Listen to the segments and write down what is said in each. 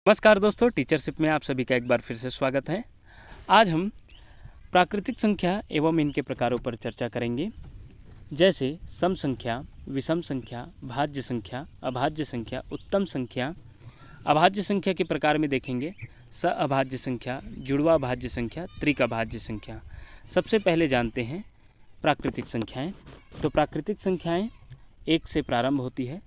नमस्कार दोस्तों, टीचरशिप में आप सभी का एक बार फिर से स्वागत है। आज हम प्राकृतिक संख्या एवं इनके प्रकारों पर चर्चा करेंगे, जैसे सम संख्या, विषम संख्या, भाज्य संख्या, अभाज्य संख्या, उत्तम संख्या। अभाज्य संख्या के प्रकार में देखेंगे सअभाज्य संख्या, जुड़वा भाज्य संख्या, त्रिकभाज्य संख्या। सबसे पहले जानते हैं प्राकृतिक संख्याएँ। तो प्राकृतिक संख्याएँ 1 से प्रारंभ होती है,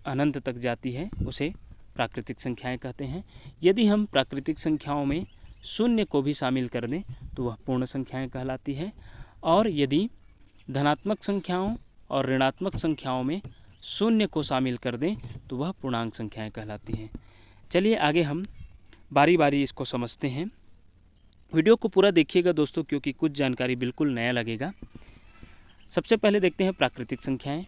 अनंत तक जाती है, उसे प्राकृतिक संख्याएं कहते हैं। यदि हम प्राकृतिक संख्याओं में शून्य को भी शामिल कर दें तो वह पूर्ण संख्याएं कहलाती है, और यदि धनात्मक संख्याओं और ऋणात्मक संख्याओं में शून्य को शामिल कर दें तो वह पूर्णांक संख्याएं कहलाती हैं। चलिए आगे हम बारी बारी इसको समझते हैं। वीडियो को पूरा देखिएगा दोस्तों, क्योंकि कुछ जानकारी बिल्कुल नया लगेगा। सबसे पहले देखते हैं प्राकृतिक संख्याएँ।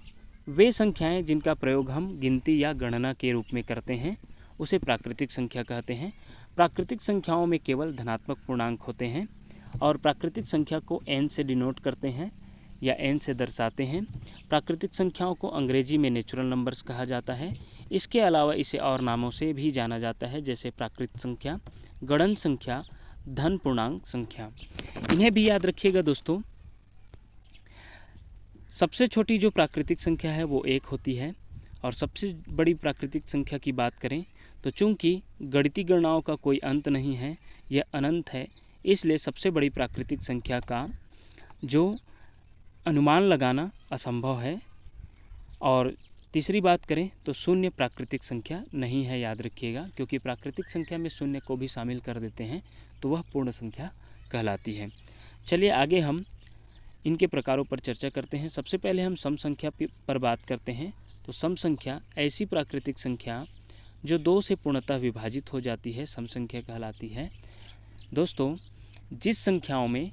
वे संख्याएं जिनका प्रयोग हम गिनती या गणना के रूप में करते हैं उसे प्राकृतिक संख्या कहते हैं। प्राकृतिक संख्याओं में केवल धनात्मक पूर्णांक होते हैं और प्राकृतिक संख्या को n से डिनोट करते हैं या n से दर्शाते हैं। प्राकृतिक संख्याओं को अंग्रेजी में नेचुरल नंबर्स कहा जाता है। इसके अलावा इसे और नामों से भी जाना जाता है, जैसे प्राकृत संख्या, गणन संख्या, धन पूर्णांक संख्या। इन्हें भी याद रखिएगा दोस्तों। सबसे छोटी जो प्राकृतिक संख्या है वो 1 होती है, और सबसे बड़ी प्राकृतिक संख्या की बात करें तो चूंकि गणितीय गणनाओं का कोई अंत नहीं है, यह अनंत है, इसलिए सबसे बड़ी प्राकृतिक संख्या का जो अनुमान लगाना असंभव है। और तीसरी बात करें तो शून्य प्राकृतिक संख्या नहीं है, याद रखिएगा, क्योंकि प्राकृतिक संख्या में शून्य को भी शामिल कर देते हैं तो वह पूर्ण संख्या कहलाती है। चलिए आगे हम इनके प्रकारों पर चर्चा करते हैं। सबसे पहले हम सम संख्या पर बात करते हैं। तो सम संख्या ऐसी प्राकृतिक संख्या जो 2 से पूर्णतः विभाजित हो जाती है सम संख्या कहलाती है। दोस्तों, जिस संख्याओं में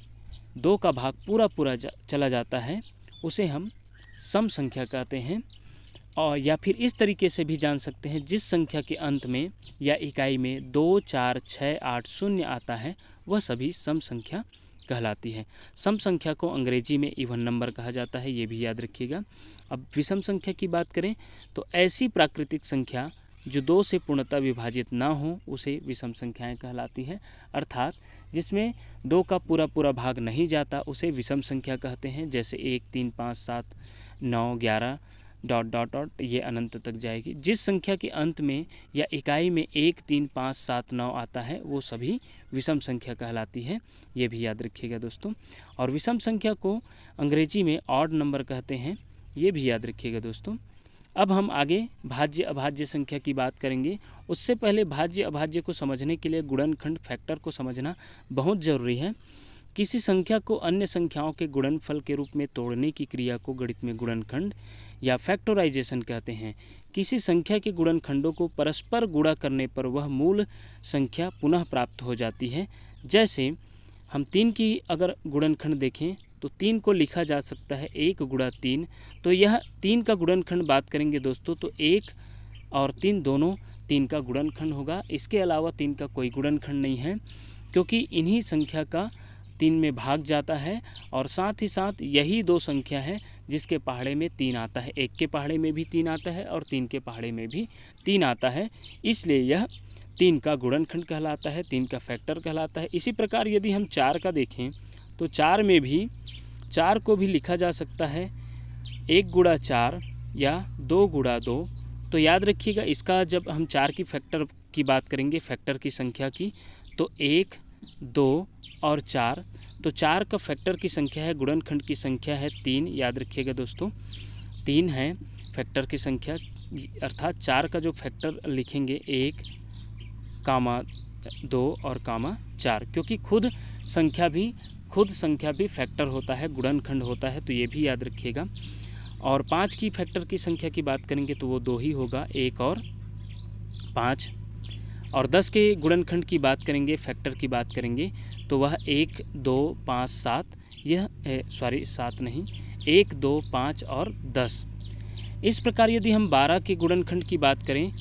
2 का भाग पूरा चला जाता है उसे हम सम संख्या कहते हैं। और या फिर इस तरीके से भी जान सकते हैं, जिस संख्या के अंत में या इकाई में 2, 4, 6, 8, 0 आता है वह सभी सम संख्या कहलाती है। सम संख्या को अंग्रेजी में इवन नंबर कहा जाता है, ये भी याद रखिएगा। अब विषम संख्या की बात करें तो ऐसी प्राकृतिक संख्या जो 2 से पूर्णतः विभाजित ना हो उसे विषम संख्याएं कहलाती है, अर्थात जिसमें 2 का पूरा भाग नहीं जाता उसे विषम संख्या कहते हैं। जैसे 1, 3, 5, 7, 9, 11 ... ये अनंत तक जाएगी। जिस संख्या के अंत में या इकाई में 1, 3, 5, 7, 9 आता है वो सभी विषम संख्या कहलाती है, ये भी याद रखिएगा दोस्तों। और विषम संख्या को अंग्रेजी में ऑड नंबर कहते हैं, ये भी याद रखिएगा दोस्तों। अब हम आगे भाज्य अभाज्य संख्या की बात करेंगे। उससे पहले भाज्य अभाज्य को समझने के लिए गुणनखंड फैक्टर को समझना बहुत ज़रूरी है। किसी संख्या को अन्य संख्याओं के गुणनफल के रूप में तोड़ने की क्रिया को गणित में गुणनखंड या फैक्टराइजेशन कहते हैं। किसी संख्या के गुणनखंडों को परस्पर गुणा करने पर वह मूल संख्या पुनः प्राप्त हो जाती है। जैसे हम 3 की अगर गुणनखंड देखें तो 3 को लिखा जा सकता है 1 गुणा 3। तो यह 3 का गुणनखंड बात करेंगे दोस्तों तो 1 और 3 दोनों 3 का गुणनखंड होगा। इसके अलावा 3 का कोई गुणनखंड नहीं है, क्योंकि इन्हीं संख्या का 3 में भाग जाता है, और साथ ही साथ यही 2 संख्या है जिसके पहाड़े में 3 आता है। 1 के पहाड़े में भी 3 आता है और 3 के पहाड़े में भी 3 आता है, इसलिए यह 3 का गुणनखंड कहलाता है, 3 का फैक्टर कहलाता है। इसी प्रकार यदि हम 4 का देखें तो 4 में भी 4 को भी लिखा जा सकता है 1 गुणा 4 या 2 गुणा 2। तो याद रखिएगा, इसका जब हम 4 की फैक्टर की बात करेंगे, फैक्टर की संख्या की, तो 1, 2 और 4, तो 4 का फैक्टर की संख्या है, गुणनखंड की संख्या है 3, याद रखिएगा दोस्तों। 3 है फैक्टर की संख्या, अर्थात 4 का जो फैक्टर लिखेंगे 1, 2 और 4, क्योंकि खुद संख्या भी फैक्टर होता है, गुणनखंड होता है, तो ये भी याद रखिएगा। और 5 की फैक्टर की संख्या की बात करेंगे तो वो 2 ही होगा, 1 और 5। और 10 के गुणनखंड की बात करेंगे, फैक्टर की बात करेंगे तो वह 1, 2, 5, 7, यह 7 नहीं, 1, 2, 5 और 10। इस प्रकार यदि हम 12 के गुणनखंड की बात करें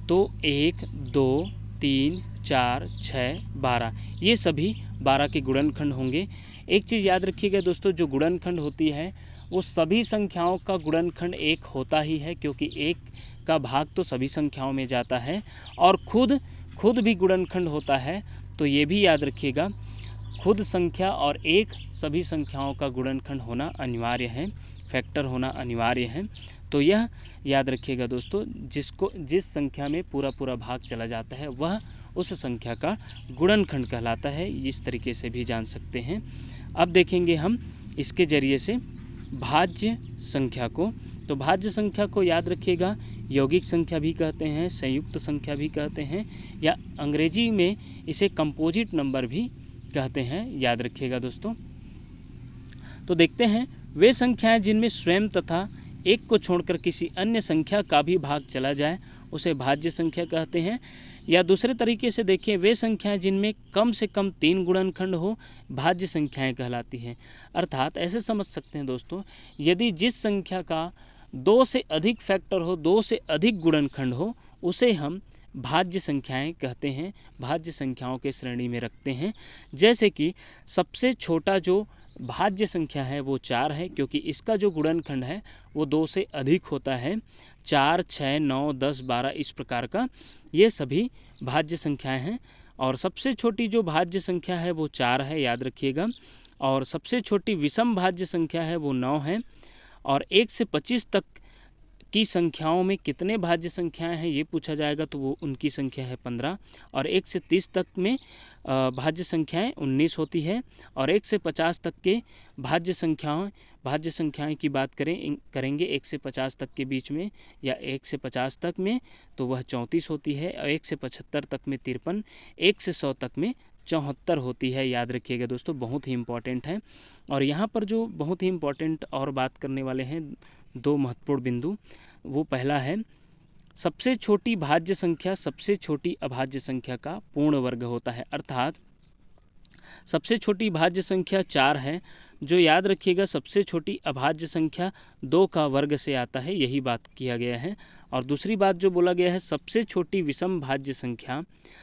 तो 1, 2, 3, 4, 6, 12, ये सभी 12 के गुणनखंड होंगे। एक चीज़ याद रखिएगा दोस्तों, जो गुणनखंड होती है वो सभी संख्याओं का गुणनखंड 1 होता ही है, क्योंकि 1 का भाग तो सभी संख्याओं में जाता है और खुद भी गुणनखंड होता है। तो ये भी याद रखिएगा, खुद संख्या और 1 सभी संख्याओं का गुणनखंड होना अनिवार्य है, फैक्टर होना अनिवार्य है। तो यह याद रखिएगा दोस्तों, जिस संख्या में पूरा भाग चला जाता है वह उस संख्या का गुणनखंड कहलाता है। इस तरीके से भी जान सकते हैं। अब देखेंगे हम इसके ज़रिए से भाज्य संख्या को। तो भाज्य संख्या को याद रखिएगा, यौगिक संख्या भी कहते हैं, संयुक्त संख्या भी कहते हैं, या अंग्रेजी में इसे कंपोजिट नंबर भी कहते हैं, याद रखिएगा दोस्तों। तो देखते हैं, वे संख्याएं जिनमें स्वयं तथा 1 को छोड़कर किसी अन्य संख्या का भी भाग चला जाए उसे भाज्य संख्या कहते हैं। या दूसरे तरीके से देखिए, वे संख्याएं जिनमें कम से कम 3 गुणनखंड हो भाज्य संख्याएं कहलाती हैं। अर्थात ऐसे समझ सकते हैं दोस्तों, यदि जिस संख्या का 2 से अधिक फैक्टर हो, 2 से अधिक गुणनखंड हो, उसे हम भाज्य संख्याएं कहते हैं, भाज्य संख्याओं के श्रेणी में रखते हैं। जैसे कि सबसे छोटा जो भाज्य संख्या है वो 4 है, क्योंकि इसका जो गुणनखंड है वो 2 से अधिक होता है। 4, 6, 9, 10, 12 इस प्रकार का ये सभी भाज्य संख्याएं हैं। और सबसे छोटी जो भाज्य संख्या है वो 4 है, याद रखिएगा। और सबसे छोटी विषम भाज्य संख्या है वो 9 है। और 1 से 25 तक की संख्याओं में कितने भाज्य संख्याएं हैं ये पूछा जाएगा, तो वो उनकी संख्या है 15। और 1 से 30 तक में भाज्य संख्याएं 19 होती है। और 1 से 50 तक के भाज्य संख्याएं की बात करेंगे 1 से 50 तक के बीच में, या 1 से 50 तक में, तो वह 34 होती है। और 1 से 75 तक में 53, 1 से 100 तक में 74 होती है, याद रखिएगा दोस्तों, बहुत ही इम्पॉर्टेंट है। और यहाँ पर जो बहुत ही इम्पॉर्टेंट और बात करने वाले हैं 2 महत्वपूर्ण बिंदु, वो पहला है, सबसे छोटी भाज्य संख्या सबसे छोटी अभाज्य संख्या का पूर्ण वर्ग होता है। अर्थात सबसे छोटी भाज्य संख्या 4 है, जो याद रखिएगा सबसे छोटी अभाज्य संख्या 2 का वर्ग से आता है, यही बात किया गया है। और दूसरी बात जो बोला गया है, सबसे छोटी विषम भाज्य संख्या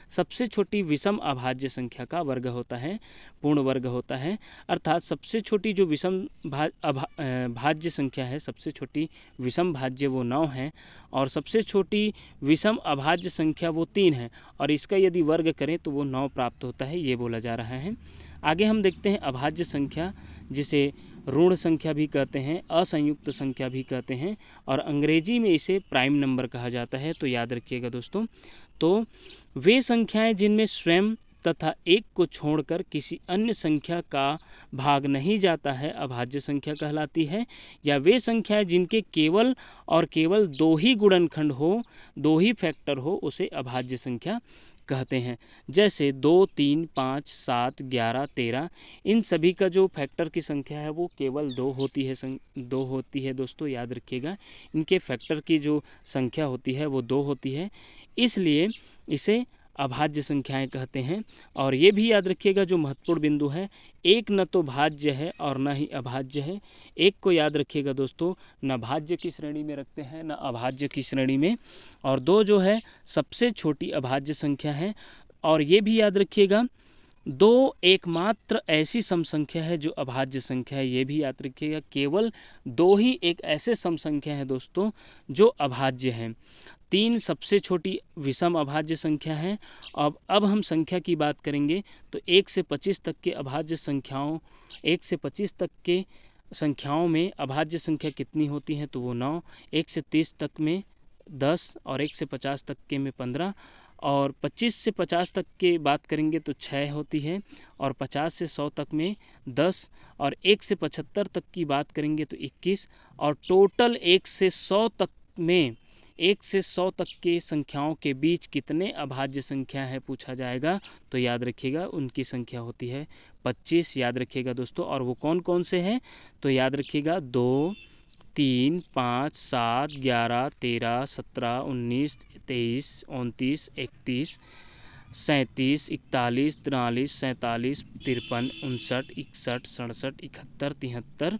सबसे छोटी विषम अभाज्य संख्या का वर्ग होता है, पूर्ण वर्ग होता है। अर्थात सबसे छोटी जो विषम भाज्य संख्या है, सबसे छोटी विषम भाज्य वो 9 है, और सबसे छोटी विषम अभाज्य संख्या वो 3 है, और इसका यदि वर्ग करें तो वो 9 प्राप्त होता है, ये बोला जा रहा है। आगे हम देखते हैं अभाज्य संख्या, जिसे ऋण संख्या भी कहते हैं, असंयुक्त संख्या भी कहते हैं, और अंग्रेजी में इसे प्राइम नंबर कहा जाता है। तो याद रखिएगा दोस्तों, तो वे संख्याएं जिनमें स्वयं तथा 1 को छोड़कर किसी अन्य संख्या का भाग नहीं जाता है अभाज्य संख्या कहलाती है। या वे संख्याएं जिनके केवल 2 ही गुणनखंड हो, 2 ही फैक्टर हो, उसे अभाज्य संख्या कहते हैं। जैसे 2, 3, 5, 7, 11, 13, इन सभी का जो फैक्टर की संख्या है वो केवल 2 होती है दोस्तों, याद रखिएगा। इनके फैक्टर की जो संख्या होती है वो 2 होती है, इसलिए इसे अभाज्य संख्याएं कहते हैं। और ये भी याद रखिएगा, जो महत्वपूर्ण बिंदु है, 1 न तो भाज्य है और न ही अभाज्य है। 1 को याद रखिएगा दोस्तों, न भाज्य की श्रेणी में रखते हैं न अभाज्य की श्रेणी में। और 2 जो है सबसे छोटी अभाज्य संख्या है। और ये भी याद रखिएगा, 2 एकमात्र ऐसी सम संख्या है जो अभाज्य संख्या है, ये भी याद रखिएगा। केवल 2 ही एक ऐसे सम संख्या है दोस्तों जो अभाज्य हैं। 3 सबसे छोटी विषम अभाज्य संख्या है। अब हम संख्या की बात करेंगे तो 1 से 25 तक के अभाज्य संख्याओं 1 से 25 तक के संख्याओं में अभाज्य संख्या कितनी होती हैं, तो वो 9। 1 से 30 तक में 10, और 1 से 50 तक के में 15, और 25 से 50 तक की बात करेंगे तो 6 होती है, और 50 से 100 तक में 10, और 1 से 75 तक की बात करेंगे तो 21, और टोटल 1 से 100 तक में 1 से 100 तक के संख्याओं के बीच कितने अभाज्य संख्या है पूछा जाएगा, तो याद रखिएगा उनकी संख्या होती है 25, याद रखिएगा दोस्तों। और वो कौन कौन से हैं, तो याद रखिएगा 2, 3, 5, 7, 11, 13, 17, 19, 23, 29, 31, 37, 41, 43, 47, 53, 59, 61, 67, 71, 73,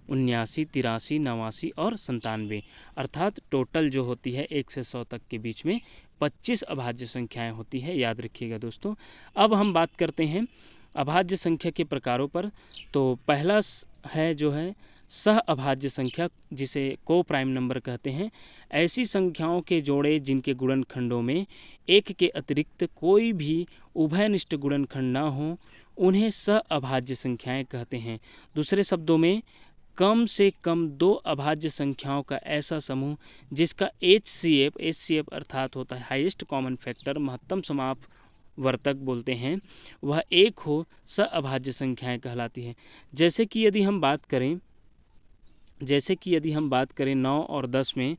79, 83, 89 और 97। अर्थात टोटल जो होती है 1 से 100 तक के बीच में 25 अभाज्य संख्याएं होती है, याद रखिएगा दोस्तों। अब हम बात करते हैं अभाज्य संख्या के प्रकारों पर। तो पहला है जो है सह अभाज्य संख्या जिसे को प्राइम नंबर कहते हैं। ऐसी संख्याओं के जोड़े जिनके गुणनखंडों में एक के अतिरिक्त कोई भी उभयनिष्ठ गुणनखंड न हो उन्हें सह अभाज्य संख्याएं कहते हैं। दूसरे शब्दों में कम से कम 2 अभाज्य संख्याओं का ऐसा समूह जिसका HCF अर्थात होता है हाईएस्ट कॉमन फैक्टर, महत्तम समापवर्तक बोलते हैं, वह एक हो, सह अभाज्य संख्याएं कहलाती हैं। जैसे कि यदि हम बात करें 9 और 10 में,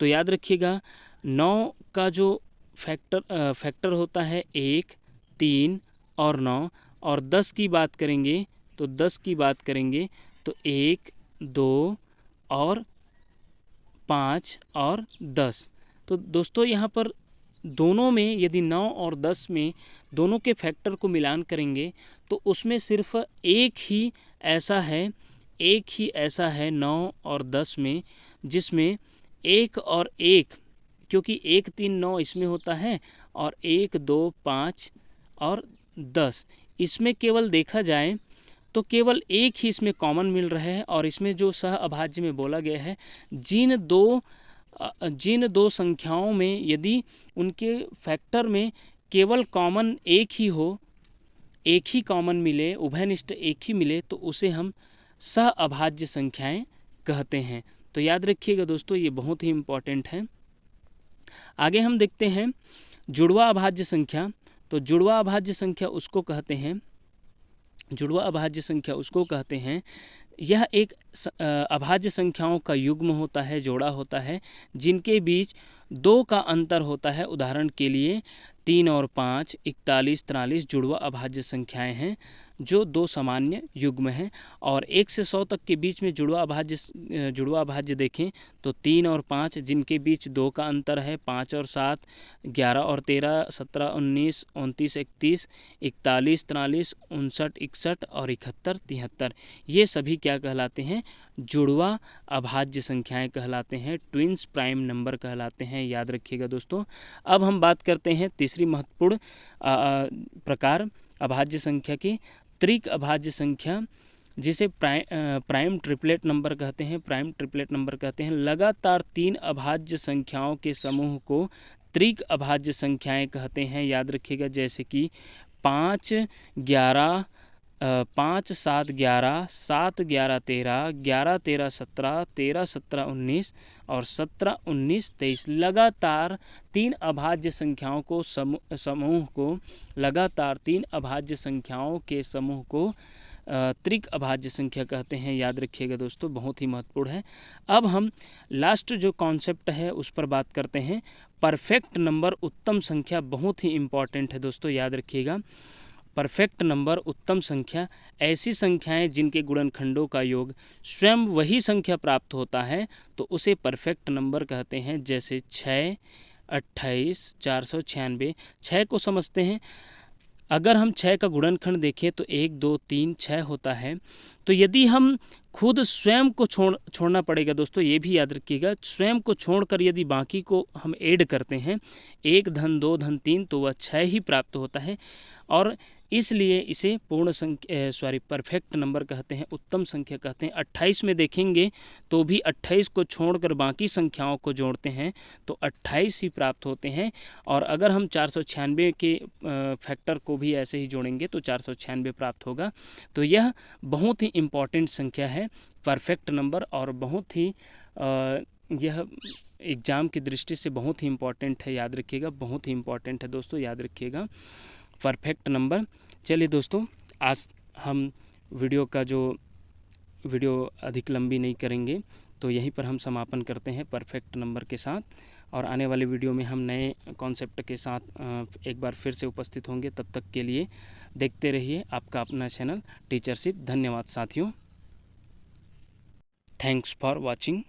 तो याद रखिएगा 9 का जो फैक्टर होता है 1, 3 और 9, और 10 की बात करेंगे तो 1, 2 और 5 और 10। तो दोस्तों यहाँ पर दोनों में यदि 9 और 10 में दोनों के फैक्टर को मिलान करेंगे तो उसमें सिर्फ एक ही ऐसा है 9 और 10 में जिसमें 1 और 1, क्योंकि 1, 3, 9 इसमें होता है, और 1, 2, 5 और 10 इसमें केवल देखा जाए तो केवल एक ही इसमें कॉमन मिल रहा है। और इसमें जो सह अभाज्य में बोला गया है, जिन दो संख्याओं में यदि उनके फैक्टर में केवल कॉमन एक ही कॉमन मिले, उभयनिष्ठ एक ही मिले, तो उसे हम सह अभाज्य संख्याएं कहते हैं। तो याद रखिएगा दोस्तों, ये बहुत ही इम्पॉर्टेंट है। आगे हम देखते हैं जुड़वा अभाज्य संख्या। तो जुड़वा अभाज्य संख्या उसको कहते हैं यह एक अभाज्य संख्याओं का युग्म होता है, जोड़ा होता है, जिनके बीच 2 का अंतर होता है। उदाहरण के लिए 3 और 5, 41, 43 जुड़वा अभाज्य संख्याएं हैं जो 2 सामान्य युग्म हैं। और 1 से 100 तक के बीच में जुड़वा अभाज्य देखें तो 3 और 5 जिनके बीच 2 का अंतर है, 5 और 7, 11 और 13, 17, 19, 29, 31, 41, 43, 59, 61 और 71, 73, ये सभी क्या कहलाते हैं? जुड़वा अभाज्य संख्याएं कहलाते हैं, ट्विंस प्राइम नंबर कहलाते हैं। याद रखिएगा दोस्तों। अब हम बात करते हैं तीसरी महत्वपूर्ण प्रकार अभाज्य संख्या की, त्रिक अभाज्य संख्या, जिसे प्राइम ट्रिपलेट नंबर कहते हैं। लगातार 3 अभाज्य संख्याओं के समूह को त्रिक अभाज्य संख्याएं कहते हैं। याद रखिएगा, जैसे कि 5, 7, 11, 7, 11, 13, 11, 13, 17, 13, 17, 19 और 17, 19, 23 लगातार 3 अभाज्य संख्याओं के समूह को त्रिक अभाज्य संख्या कहते हैं। याद रखिएगा दोस्तों, बहुत ही महत्वपूर्ण है। अब हम लास्ट जो कॉन्सेप्ट है उस पर बात करते हैं। परफेक्ट नंबर, उत्तम संख्या, बहुत ही इम्पॉर्टेंट है दोस्तों, याद रखिएगा। परफेक्ट नंबर, उत्तम संख्या, ऐसी संख्याएं जिनके गुणनखंडों का योग स्वयं वही संख्या प्राप्त होता है, तो उसे परफेक्ट नंबर कहते हैं। जैसे 6, 28, 496। 6 को समझते हैं। अगर हम 6 का गुणनखंड देखें तो 1, 2, 3, 6 होता है। तो यदि हम खुद स्वयं को छोड़ना पड़ेगा दोस्तों, ये भी याद रखिएगा। स्वयं को छोड़कर यदि बाकी को हम ऐड करते हैं, 1 धन 2 धन 3, तो वह 6 ही प्राप्त होता है। और इसलिए इसे परफेक्ट नंबर कहते हैं, उत्तम संख्या कहते हैं। 28 में देखेंगे तो भी 28 को छोड़कर बाकी संख्याओं को जोड़ते हैं तो 28 ही प्राप्त होते हैं। और अगर हम 496 के फैक्टर को भी ऐसे ही जोड़ेंगे तो 496 प्राप्त होगा। तो यह बहुत ही इम्पॉर्टेंट संख्या है, परफेक्ट नंबर, और बहुत ही यह एग्ज़ाम की दृष्टि से बहुत ही इम्पॉर्टेंट है। याद रखिएगा, बहुत ही इम्पॉर्टेंट है दोस्तों, याद रखिएगा परफेक्ट नंबर। चलिए दोस्तों, आज हम वीडियो अधिक लंबी नहीं करेंगे, तो यहीं पर हम समापन करते हैं परफेक्ट नंबर के साथ। और आने वाले वीडियो में हम नए कॉन्सेप्ट के साथ एक बार फिर से उपस्थित होंगे। तब तक के लिए देखते रहिए आपका अपना चैनल टीचरशिप। धन्यवाद साथियों, थैंक्स फॉर वॉचिंग।